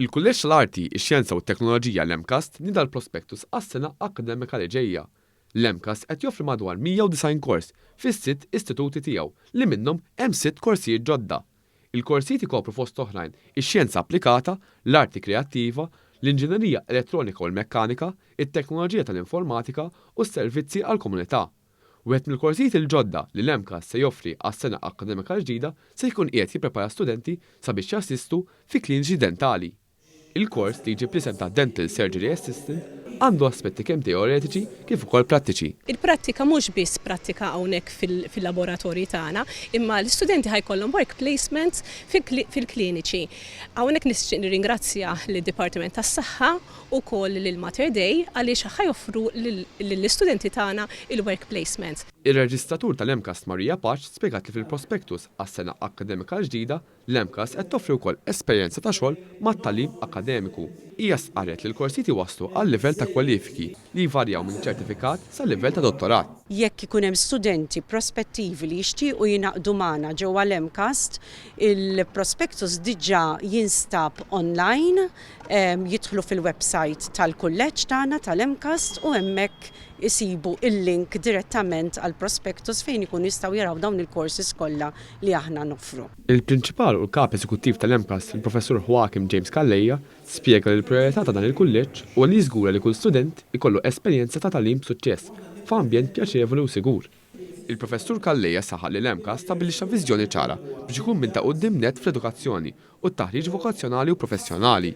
Il-Kulleġġ tal-Arti, ix-Xjenza u t-Teknoloġija l-MCAST nida l-prospektus għas-sena akademika li ġejja. L-MCAST qed joffri madwar 190 kors fis-sitt istituti tiegħu li minnhom hemm 6 korsijiet ġodda. Il-korsijiet ikopru fost oħrajn ix-xjenza applikata, l-arti kreattiva, l-inġinerija elettronika u l-mekkanika, it-teknoloġija tal-informatika u s-servizzi għall-komunità. Wieħed mill-korsijiet il-ġodda li l-MCAST se joffri għas-sena akademika ġdida se jkun qiegħed jipprepara studenti sabiex jassistu fi kliniċi dentali. Il-kors li jiġi ppreżenta Dental Surgery Assistant għandu aspetti kemm teoretiċi kif ukoll prattiċi. Il-prattika mhux biss prattika hawnhekk fil-laboratorji tagħna, imma l-istudenti ħajkollhom work placements fil-kliniċi. Hawnhekk nixtieq nirringrazzja lid-Dipartiment tas-Saħħa ukoll lil Mater Dei għaliex ħajoffru lill-istudenti tagħna il-work placements. Ir-reġistratur tal-MCAST Marija Paċ spjegat li fil-prospektus għas-sena akademika ġdida l-MCAST qed toffri wkoll esperjenza ta' xogħol mat-tagħlim akademiku. Hija stqarret li l-korsijiet waslu għal livell ta' kwalifiki li jvarjaw minn ċertifikat sa' livell ta' dottorat. Jekk ikun hemm studenti prospettivi li jixtiequ jinaqdu magħna ġewwa l-MCAST, il-prospektus diġà jinstab online, jidħlu fil-website tal-kulleġġ tagħna tal-MCAST u hemmhekk isibu il-link direttament għal prospektus fejn ikun jistgħu jaraw dawn il-courses kollha li aħna noffru. Il-prinċipal u l-kap eżekuttiv tal-MCAST, il-professur Joachim James Calleja, spjega li l-priorità ta' dan il-kulleġġ huwa li jiżgura li kull student ikollu esperjenza ta' tagħlim b'suċċess f'ambjent pjaċevoli u sigur. Il-professur Calleja saħaq li l-MCAST stabbilixxa viżjoni ċara biex ikun minn ta' quddiem net fl-edukazzjoni u t-taħriġ vokazzjonali u professjonali.